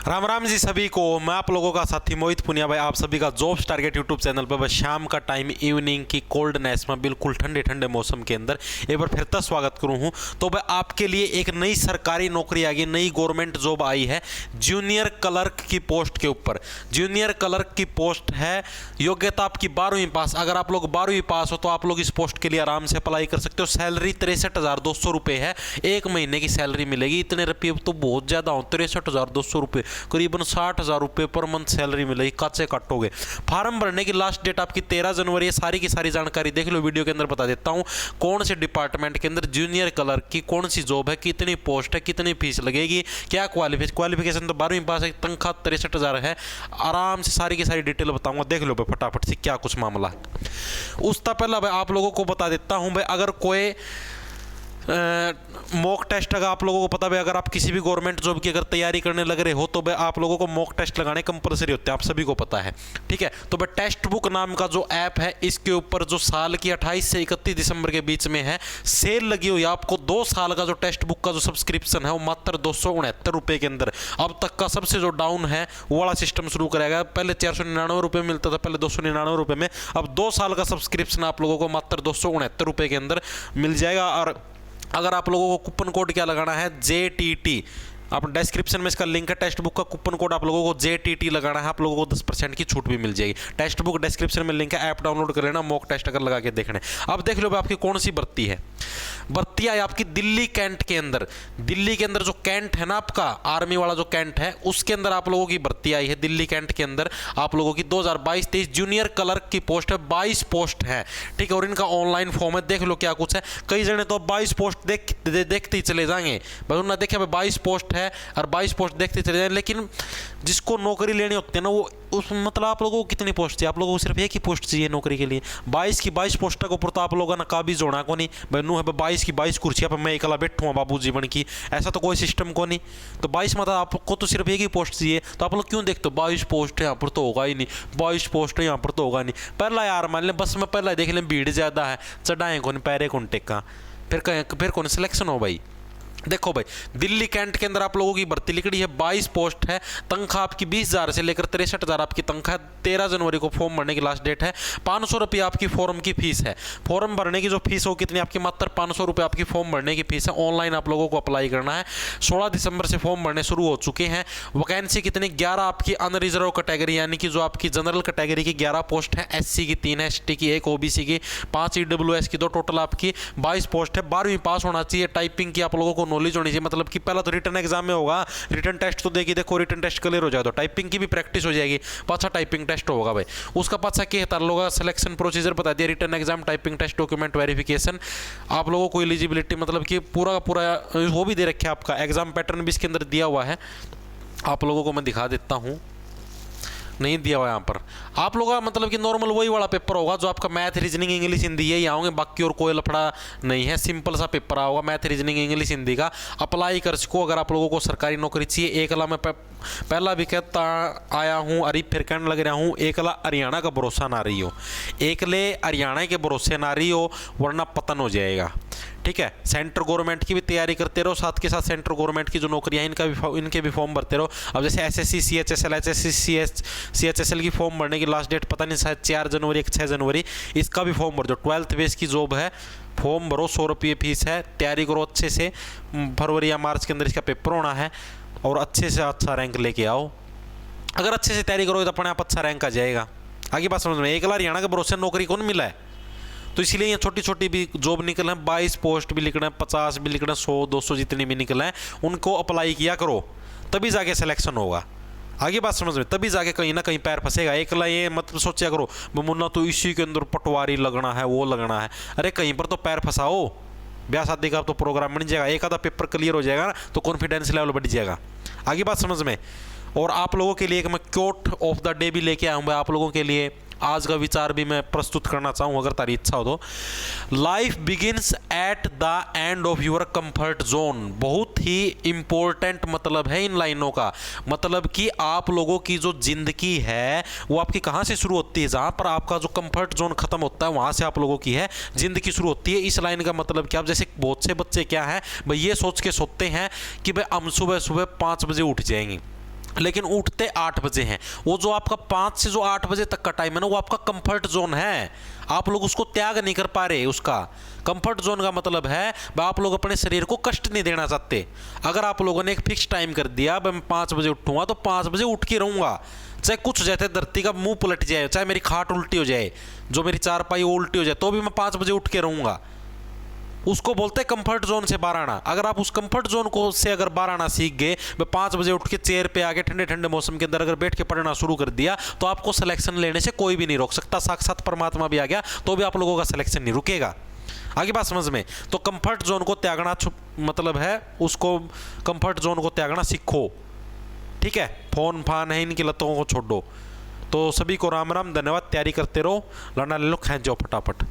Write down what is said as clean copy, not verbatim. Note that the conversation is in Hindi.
राम राम जी सभी को। मैं आप लोगों का साथी मोहित पुनिया भाई आप सभी का जॉब्स टारगेट यूट्यूब चैनल पर शाम का टाइम इवनिंग की कोल्डनेस में बिल्कुल ठंडे ठंडे मौसम के अंदर एक बार फिर से स्वागत करूं हूं। तो भाई आपके लिए एक नई सरकारी नौकरी आ गई, नई गवर्नमेंट जॉब आई है जूनियर क्लर्क की पोस्ट के ऊपर। जूनियर क्लर्क की पोस्ट है, योग्यता आपकी 12वीं पास। अगर आप लोग 12वीं पास हो तो आप लोग इस पोस्ट के लिए आराम से अप्लाई कर सकते हो। सैलरी 63,200 रुपये है, एक महीने की सैलरी मिलेगी। इतने रुपये तो बहुत ज़्यादा हो, 63,200 रुपये, करीबन 60,000 रुपये पर मंथ सैलरी मिलेगी, काचे काटोगे। फार्म भरने की लास्ट डेट आपकी 13 जनवरी है। सारी की सारी जानकारी देख लो, वीडियो के अंदर बता देता हूँ कौन से डिपार्टमेंट के अंदर जूनियर क्लर्क की कौन सी जॉब है, कितनी पोस्ट है, कितनी फीस लगेगी, क्या क्वालिफिकेशन तो 12वीं पास है, तनख्वाह 63,000 है। आराम से सारी की सारी डिटेल बताऊंगा, देख लो भाई फटाफट से क्या कुछ मामला है। उसका पहला भाई आप लोगों को बता देता हूँ भाई, अगर कोई मॉक टेस्ट, अगर आप लोगों को पता है अगर आप किसी भी गवर्नमेंट जॉब की अगर तैयारी करने लग रहे हो तो भाई आप लोगों को मॉक टेस्ट लगाने कंपलसरी होते हैं, आप सभी को पता है, ठीक है। तो भाई टेस्ट बुक नाम का जो ऐप है, इसके ऊपर जो साल की 28 से 31 दिसंबर के बीच में है सेल लगी हुई। आपको 2 साल का जो टेस्ट बुक का जो सब्सक्रिप्शन है वो मात्र 269 रुपये के अंदर अब तक का सबसे जो डाउन है वो वाला सिस्टम शुरू करेगा। पहले 499 रुपये मिलता था, पहले 299 रुपये में, अब 2 साल का सब्सक्रिप्शन आप लोगों को मात्र 269 रुपये के अंदर मिल जाएगा। और अगर आप लोगों को कूपन कोड क्या लगाना है, JTT, आप डिस्क्रिप्शन में इसका लिंक है। टेक्स्ट बुक का कूपन कोड आप लोगों को JTT लगाना है, आप लोगों को 10% की छूट भी मिल जाएगी। टेक्स्ट बुक डिस्क्रिप्शन में लिंक है, ऐप डाउनलोड कर लेना, मॉक टेस्ट अगर लगा के देखना है। अब देख लो आपकी कौन सी भर्ती है। भर्ती आई आपकी दिल्ली कैंट के अंदर। दिल्ली के अंदर जो कैंट है ना आपका आर्मी वाला जो कैंट है, उसके अंदर आप लोगों की भर्ती आई है। दिल्ली कैंट के अंदर आप लोगों की 2022-23 जूनियर क्लर्क की पोस्ट है, 22 पोस्ट है, ठीक है। और इनका ऑनलाइन फॉर्म है, देख लो क्या कुछ है। कई जने तो 22 पोस्ट देखते ही चले जाएंगे, बस उन्होंने देखा 22 पोस्ट है और 22 पोस्ट देखते चले जाए, लेकिन जिसको नौकरी लेनी होती है ना वो उस मतलब आप लोगों को कितनी पोस्ट चाहिए, आप लोगों को सिर्फ एक ही पोस्ट चाहिए नौकरी के लिए। 22 की 22 पोस्ट को ऊपर तो आप लोगों ने काबिज होना को नहीं भाई, नू है 22 की 22 कुर्सियाँ पर मैं अकेला बैठूँ बाबू जीवन की, ऐसा तो कोई सिस्टम को नहीं। तो 22 मतलब आपको तो सिर्फ एक ही पोस्ट चाहिए, तो आप लोग क्यों देखते हो 22 पोस्ट है यहाँ पर तो होगा ही नहीं, 22 पोस्ट है यहाँ पर तो होगा नहीं। पहला यार मान लें बस में पहला देख लें भीड़ ज़्यादा है, चढ़ाएँ कौन पैरे कौन टेका, फिर कौन सिलेक्शन हो भाई। देखो भाई दिल्ली कैंट के अंदर आप लोगों की भर्ती लिखी है, 22 पोस्ट है, तनख्वाह आपकी 20,000 से लेकर 63,000 आपकी तनख्वाह। 13 जनवरी को फॉर्म भरने की लास्ट डेट है। 500 रुपये आपकी फॉर्म की फीस है। फॉर्म भरने की जो फीस हो कितनी आपकी, मात्र 500 रुपये आपकी फॉर्म भरने की फीस है। ऑनलाइन आप लोगों को अप्लाई करना है। 16 दिसंबर से फॉर्म भरने शुरू हो चुके हैं। वैकेंसी कितनी, 11 आपकी अनरिजर्व कैटेगरी यानी कि जो आपकी जनरल कैटेगरी की 11 पोस्ट है, SC की 3 है, ST की 1, OBC की 5, EWS की 2, टोटल आपकी 22 पोस्ट है। 12वीं पास होना चाहिए। टाइपिंग की आप लोगों को नॉलेज होनी चाहिए, मतलब कि पहला तो रिटन एग्जाम में होगा, रिटन टेस्ट तो देखो रिटन टेस्ट क्लियर हो जाएगा तो टाइपिंग की भी प्रैक्टिस हो जाएगी, पाछा टाइपिंग टेस्ट होगा भाई। उसका पाछा क्या है लोगों सिलेक्शन प्रोसीजर बता दिया, written exam, typing test, document verification. आप लोगों को एलिजिबिलिटी मतलब कि पूरा वो भी दे रखे आपका एग्जाम पैटर्न भी इसके अंदर दिया हुआ है, आप लोगों को मैं दिखा देता हूँ, नहीं दिया हुआ यहाँ पर। आप लोगों का मतलब कि नॉर्मल वही वाला पेपर होगा जो आपका मैथ, रीजनिंग, इंग्लिश, हिंदी यही आओगे, बाकी और कोई लफड़ा नहीं है। सिंपल सा पेपर होगा मैथ, रीजनिंग, इंग्लिश, हिंदी का। अप्लाई कर सको अगर आप लोगों को सरकारी नौकरी चाहिए। एकला मैं पहला भी कहता आया हूँ, अरे फिर कहने लग रहा हूँ, एकला हरियाणा का भरोसा ना रही हो, एकले हरियाणा के भरोसे ना रही हो वरना पतन हो जाएगा, ठीक है। सेंट्रल गवर्नमेंट की भी तैयारी करते रहो, साथ के साथ सेंट्रल गवर्नमेंट की जो नौकरियां इनके भी फॉर्म भरते रहो। अब जैसे SSC, CHSL, HSC, CHSL की फॉर्म भरने की लास्ट डेट पता नहीं शायद 4 जनवरी या 6 जनवरी, इसका भी फॉर्म भर दो। 12th बेस की जॉब है, फॉर्म भरो, 100 रुपये फीस है। तैयारी करो अच्छे से, फरवरी या मार्च के अंदर इसका पेपर होना है और अच्छे से अच्छा रैंक लेके आओ। अगर अच्छे से तैयारी करोगे तो अपने आप अच्छा रैंक आ जाएगा। आगे बात समझ में, एक बार हरियाणा के भरोसे नौकरी कौन मिला है, तो इसलिए ये छोटी छोटी भी जॉब निकल है, 22 पोस्ट भी लिखना है, 50 भी लिखना है, 100 200 जितनी भी निकल है उनको अप्लाई किया करो, तभी जाके सिलेक्शन होगा। आगे बात समझ में, तभी जाके कहीं ना कहीं पैर फंसेगा। एकला ये मतलब सोचा करो मुन्ना तो इसी के अंदर पटवारी लगना है, वो लगना है, अरे कहीं पर तो पैर फंसाओ, ब्याह शादी का तो प्रोग्राम बन जाएगा, एक आधा पेपर क्लियर हो जाएगा ना तो कॉन्फिडेंस लेवल बढ़ जाएगा। आगे बात समझ में। और आप लोगों के लिए एक मैं कोट ऑफ द डे भी लेके आया हूँ आप लोगों के लिए। आज का विचार भी मैं प्रस्तुत करना चाहूँ अगर तारी इच्छा हो तो। Life begins at the end of your comfort zone, बहुत ही इंपॉर्टेंट मतलब है इन लाइनों का। मतलब कि आप लोगों की जो जिंदगी है वो आपकी कहाँ से शुरू होती है, जहाँ पर आपका जो कंफर्ट जोन खत्म होता है वहाँ से आप लोगों की है जिंदगी शुरू होती है। इस लाइन का मतलब क्या, जैसे बहुत से बच्चे क्या है भाई ये सोच के सोते हैं कि भाई हम सुबह सुबह 5 बजे उठ जाएंगे, लेकिन उठते 8 बजे हैं। वो जो आपका 5 से जो 8 बजे तक का टाइम है ना, वो आपका कंफर्ट जोन है। आप लोग उसको त्याग नहीं कर पा रहे। उसका कंफर्ट जोन का मतलब है आप लोग अपने शरीर को कष्ट नहीं देना चाहते। अगर आप लोगों ने एक फिक्स टाइम कर दिया, मैं 5 बजे उठूंगा तो 5 बजे उठ के रहूंगा, चाहे कुछ हो जाए, धरती का मुंह पलट जाए, चाहे मेरी खाट उल्टी हो जाए, जो मेरी चारपाई वो उल्टी हो जाए, तो भी मैं 5 बजे उठ के रहूंगा। उसको बोलते हैं कंफर्ट जोन से बाहर आना। अगर आप उस कंफर्ट जोन को से अगर बाहर आना सीख गए, मैं 5 बजे उठ के चेयर पे आके ठंडे ठंडे मौसम के अंदर अगर बैठ के पढ़ना शुरू कर दिया, तो आपको सिलेक्शन लेने से कोई भी नहीं रोक सकता। साक्षात परमात्मा भी आ गया तो भी आप लोगों का सिलेक्शन नहीं रुकेगा। आगे बात समझ में? तो कंफर्ट जोन को त्यागना मतलब है उसको, कंफर्ट जोन को त्यागना सीखो, ठीक है। फोन फान है इनकी लतों को छोड़ो। तो सभी को राम राम, धन्यवाद। तैयारी करते रहो, लड़ना ले लो, खेच जाओ फटाफट।